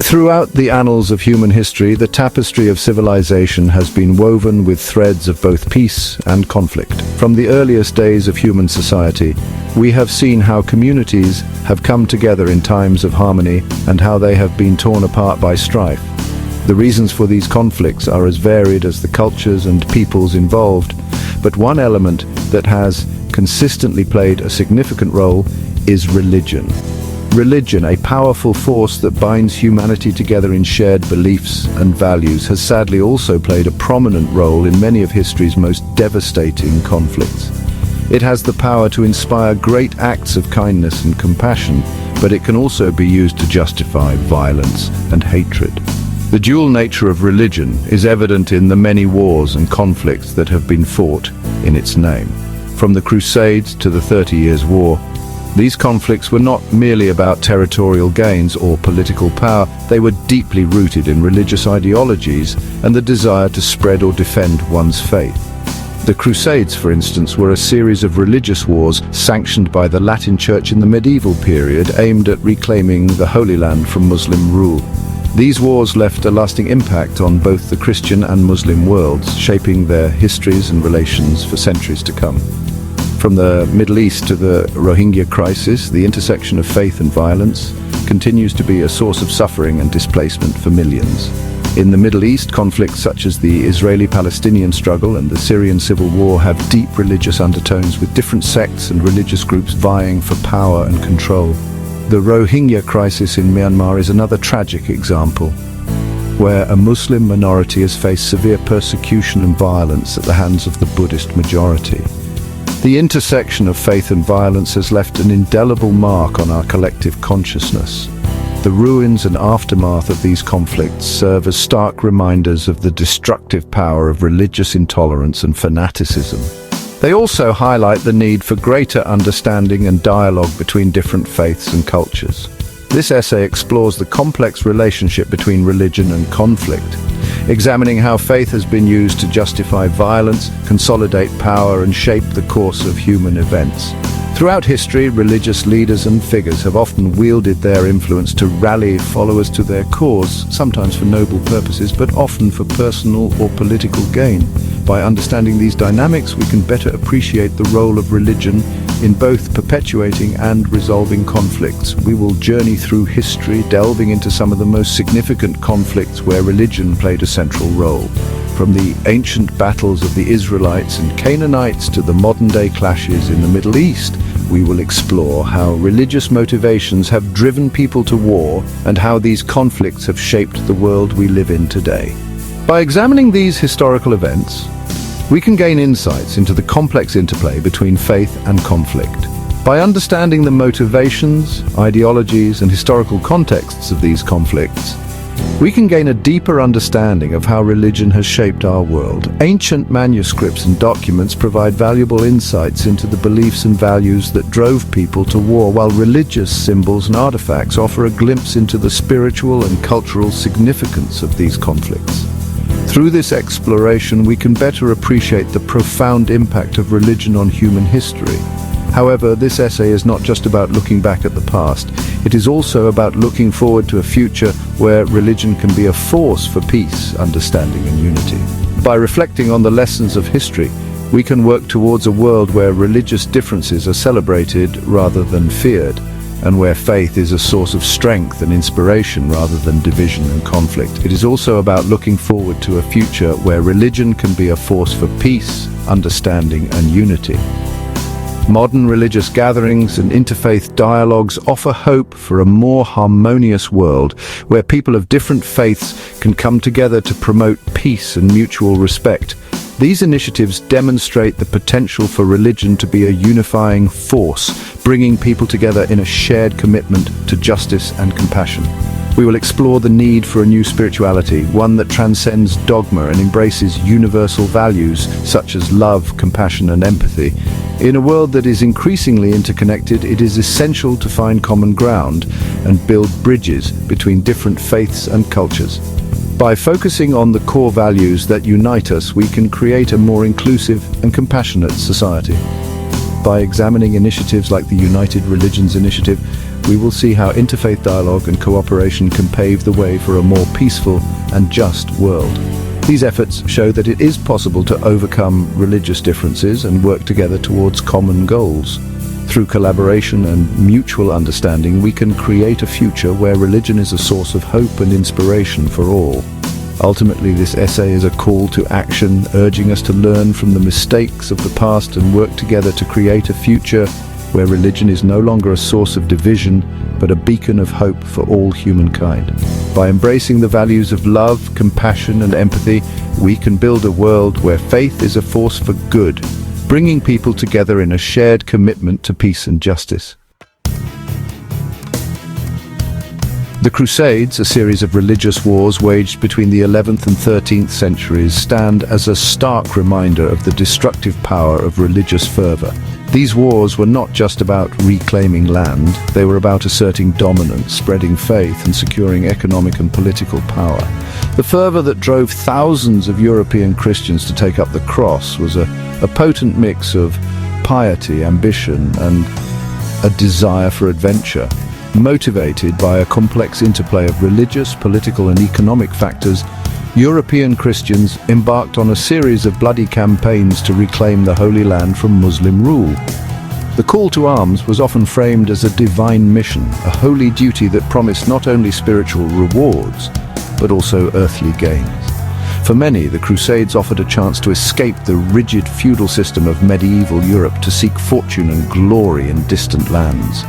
Throughout the annals of human history, the tapestry of civilization has been woven with threads of both peace and conflict. From the earliest days of human society, we have seen how communities have come together in times of harmony and how they have been torn apart by strife. The reasons for these conflicts are as varied as the cultures and peoples involved, but one element that has consistently played a significant role is religion. Religion, a powerful force that binds humanity together in shared beliefs and values, has sadly also played a prominent role in many of history's most devastating conflicts. It has the power to inspire great acts of kindness and compassion, but it can also be used to justify violence and hatred. The dual nature of religion is evident in the many wars and conflicts that have been fought in its name. From the Crusades to the 30 Years' War, these conflicts were not merely about territorial gains or political power. They were deeply rooted in religious ideologies and the desire to spread or defend one's faith. The Crusades, for instance, were a series of religious wars sanctioned by the Latin Church in the medieval period, aimed at reclaiming the Holy Land from Muslim rule. These wars left a lasting impact on both the Christian and Muslim worlds, shaping their histories and relations for centuries to come. From the Middle East to the Rohingya crisis, the intersection of faith and violence continues to be a source of suffering and displacement for millions. In the Middle East, conflicts such as the Israeli-Palestinian struggle and the Syrian civil war have deep religious undertones, with different sects and religious groups vying for power and control. The Rohingya crisis in Myanmar is another tragic example, where a Muslim minority has faced severe persecution and violence at the hands of the Buddhist majority. The intersection of faith and violence has left an indelible mark on our collective consciousness. The ruins and aftermath of these conflicts serve as stark reminders of the destructive power of religious intolerance and fanaticism. They also highlight the need for greater understanding and dialogue between different faiths and cultures. This essay explores the complex relationship between religion and conflict, examining how faith has been used to justify violence, consolidate power, and shape the course of human events. Throughout history, religious leaders and figures have often wielded their influence to rally followers to their cause, sometimes for noble purposes, but often for personal or political gain. By understanding these dynamics, we can better appreciate the role of religion in both perpetuating and resolving conflicts. We will journey through history, delving into some of the most significant conflicts where religion played a central role. From the ancient battles of the Israelites and Canaanites to the modern-day clashes in the Middle East, we will explore how religious motivations have driven people to war and how these conflicts have shaped the world we live in today. By examining these historical events, we can gain insights into the complex interplay between faith and conflict. By understanding the motivations, ideologies, and historical contexts of these conflicts, we can gain a deeper understanding of how religion has shaped our world. Ancient manuscripts and documents provide valuable insights into the beliefs and values that drove people to war, while religious symbols and artifacts offer a glimpse into the spiritual and cultural significance of these conflicts. Through this exploration, we can better appreciate the profound impact of religion on human history. However, this essay is not just about looking back at the past. It is also about looking forward to a future where religion can be a force for peace, understanding, and unity. By reflecting on the lessons of history, we can work towards a world where religious differences are celebrated rather than feared, and where faith is a source of strength and inspiration rather than division and conflict. It is also about looking forward to a future where religion can be a force for peace, understanding, and unity. Modern religious gatherings and interfaith dialogues offer hope for a more harmonious world where people of different faiths can come together to promote peace and mutual respect. These initiatives demonstrate the potential for religion to be a unifying force, bringing people together in a shared commitment to justice and compassion. We will explore the need for a new spirituality, one that transcends dogma and embraces universal values such as love, compassion, and empathy. In a world that is increasingly interconnected, it is essential to find common ground and build bridges between different faiths and cultures. By focusing on the core values that unite us, we can create a more inclusive and compassionate society. By examining initiatives like the United Religions Initiative, we will see how interfaith dialogue and cooperation can pave the way for a more peaceful and just world. These efforts show that it is possible to overcome religious differences and work together towards common goals. Through collaboration and mutual understanding, we can create a future where religion is a source of hope and inspiration for all. Ultimately, this essay is a call to action, urging us to learn from the mistakes of the past and work together to create a future where religion is no longer a source of division, but a beacon of hope for all humankind. By embracing the values of love, compassion, and empathy, we can build a world where faith is a force for good, bringing people together in a shared commitment to peace and justice. The Crusades, a series of religious wars waged between the 11th and 13th centuries, stand as a stark reminder of the destructive power of religious fervor. These wars were not just about reclaiming land, they were about asserting dominance, spreading faith, and securing economic and political power. The fervor that drove thousands of European Christians to take up the cross was a potent mix of piety, ambition, and a desire for adventure. Motivated by a complex interplay of religious, political, and economic factors, European Christians embarked on a series of bloody campaigns to reclaim the Holy Land from Muslim rule. The call to arms was often framed as a divine mission, a holy duty that promised not only spiritual rewards, but also earthly gains. For many, the Crusades offered a chance to escape the rigid feudal system of medieval Europe to seek fortune and glory in distant lands.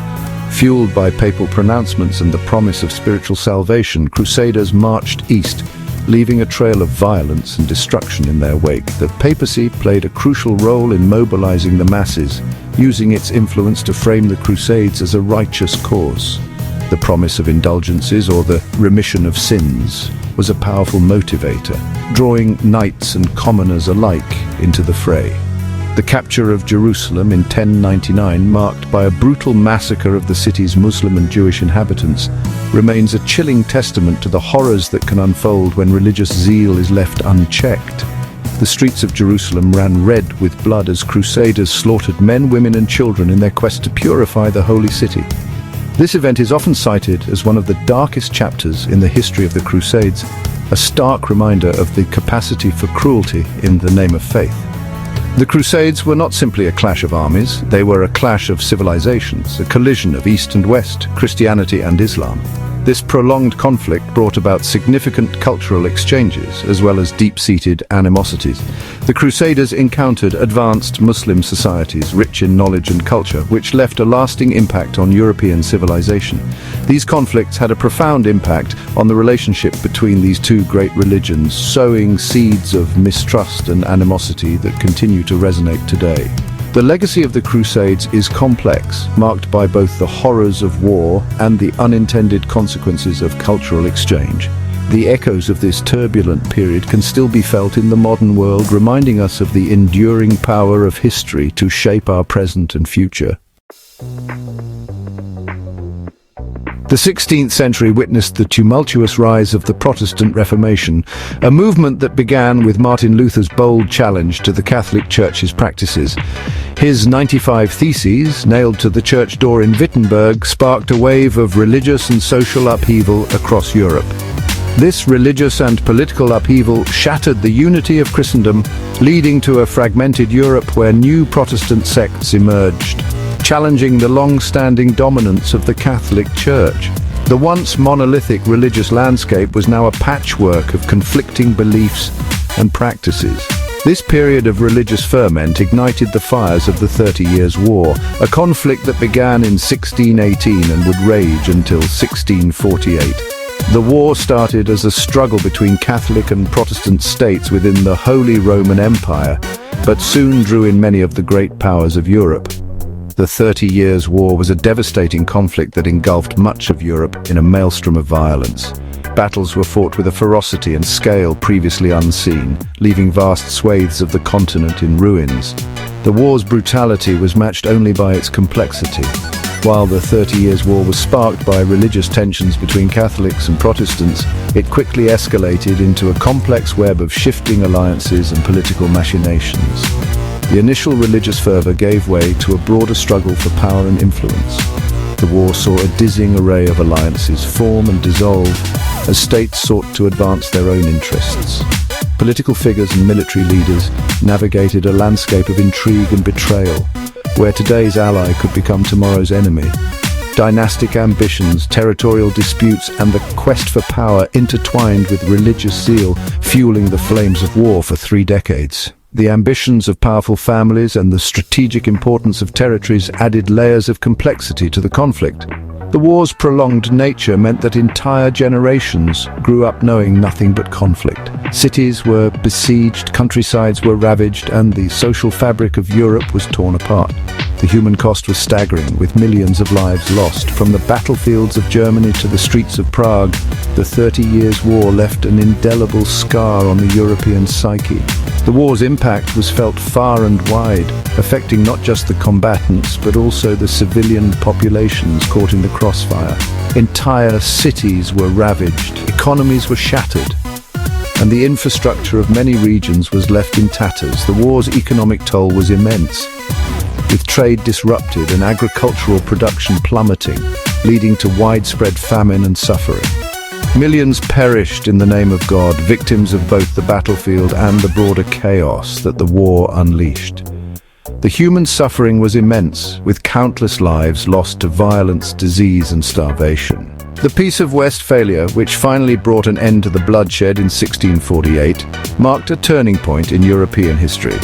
Fueled by papal pronouncements and the promise of spiritual salvation, Crusaders marched east, leaving a trail of violence and destruction in their wake. The papacy played a crucial role in mobilizing the masses, using its influence to frame the Crusades as a righteous cause. The promise of indulgences, or the remission of sins, was a powerful motivator, drawing knights and commoners alike into the fray. The capture of Jerusalem in 1099, marked by a brutal massacre of the city's Muslim and Jewish inhabitants, remains a chilling testament to the horrors that can unfold when religious zeal is left unchecked. The streets of Jerusalem ran red with blood as Crusaders slaughtered men, women, and children in their quest to purify the holy city. This event is often cited as one of the darkest chapters in the history of the Crusades, a stark reminder of the capacity for cruelty in the name of faith. The Crusades were not simply a clash of armies, they were a clash of civilizations, a collision of East and West, Christianity and Islam. This prolonged conflict brought about significant cultural exchanges, as well as deep-seated animosities. The Crusaders encountered advanced Muslim societies rich in knowledge and culture, which left a lasting impact on European civilization. These conflicts had a profound impact on the relationship between these two great religions, sowing seeds of mistrust and animosity that continue to resonate today. The legacy of the Crusades is complex, marked by both the horrors of war and the unintended consequences of cultural exchange. The echoes of this turbulent period can still be felt in the modern world, reminding us of the enduring power of history to shape our present and future. The 16th century witnessed the tumultuous rise of the Protestant Reformation, a movement that began with Martin Luther's bold challenge to the Catholic Church's practices. His 95 Theses, nailed to the church door in Wittenberg, sparked a wave of religious and social upheaval across Europe. This religious and political upheaval shattered the unity of Christendom, leading to a fragmented Europe where new Protestant sects emerged, challenging the long-standing dominance of the Catholic Church. The once monolithic religious landscape was now a patchwork of conflicting beliefs and practices. This period of religious ferment ignited the fires of the 30 Years' War, a conflict that began in 1618 and would rage until 1648. The war started as a struggle between Catholic and Protestant states within the Holy Roman Empire, but soon drew in many of the great powers of Europe. The 30 Years' War was a devastating conflict that engulfed much of Europe in a maelstrom of violence. Battles were fought with a ferocity and scale previously unseen, leaving vast swathes of the continent in ruins. The war's brutality was matched only by its complexity. While the 30 Years' War was sparked by religious tensions between Catholics and Protestants, it quickly escalated into a complex web of shifting alliances and political machinations. The initial religious fervor gave way to a broader struggle for power and influence. The war saw a dizzying array of alliances form and dissolve as states sought to advance their own interests. Political figures and military leaders navigated a landscape of intrigue and betrayal, where today's ally could become tomorrow's enemy. Dynastic ambitions, territorial disputes, and the quest for power intertwined with religious zeal, fueling the flames of war for 3 decades. The ambitions of powerful families and the strategic importance of territories added layers of complexity to the conflict. The war's prolonged nature meant that entire generations grew up knowing nothing but conflict. Cities were besieged, countrysides were ravaged, and the social fabric of Europe was torn apart. The human cost was staggering, with millions of lives lost. From the battlefields of Germany to the streets of Prague, the 30 Years' War left an indelible scar on the European psyche. The war's impact was felt far and wide, affecting not just the combatants, but also the civilian populations caught in the crossfire. Entire cities were ravaged, economies were shattered, and the infrastructure of many regions was left in tatters. The war's economic toll was immense, with trade disrupted and agricultural production plummeting, leading to widespread famine and suffering. Millions perished in the name of God, victims of both the battlefield and the broader chaos that the war unleashed. The human suffering was immense, with countless lives lost to violence, disease, and starvation. The Peace of Westphalia, which finally brought an end to the bloodshed in 1648, marked a turning point in European history.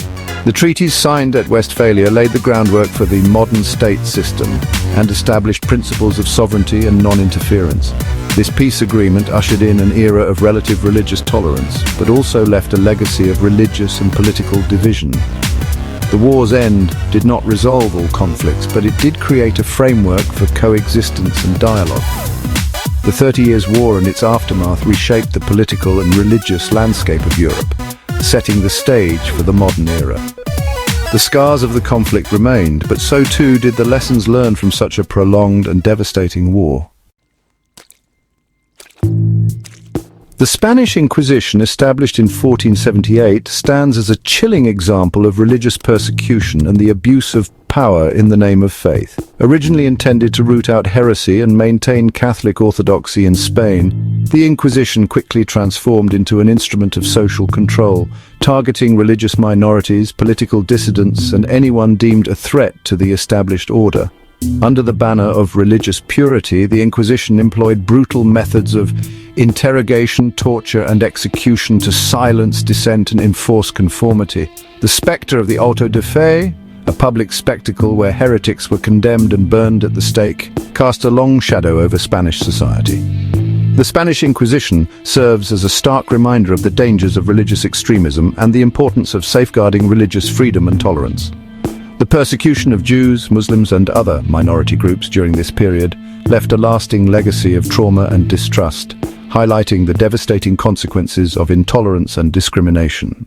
The treaties signed at Westphalia laid the groundwork for the modern state system and established principles of sovereignty and non-interference. This peace agreement ushered in an era of relative religious tolerance, but also left a legacy of religious and political division. The war's end did not resolve all conflicts, but it did create a framework for coexistence and dialogue. The 30 Years' War and its aftermath reshaped the political and religious landscape of Europe, setting the stage for the modern era. The scars of the conflict remained, but so too did the lessons learned from such a prolonged and devastating war. The Spanish Inquisition, established in 1478, stands as a chilling example of religious persecution and the abuse of power in the name of faith. Originally intended to root out heresy and maintain Catholic orthodoxy in Spain, the Inquisition quickly transformed into an instrument of social control, targeting religious minorities, political dissidents, and anyone deemed a threat to the established order. Under the banner of religious purity, the Inquisition employed brutal methods of interrogation, torture, and execution to silence dissent and enforce conformity. The spectre of the auto de fe, a public spectacle where heretics were condemned and burned at the stake, cast a long shadow over Spanish society. The Spanish Inquisition serves as a stark reminder of the dangers of religious extremism and the importance of safeguarding religious freedom and tolerance. The persecution of Jews, Muslims, and other minority groups during this period left a lasting legacy of trauma and distrust, highlighting the devastating consequences of intolerance and discrimination.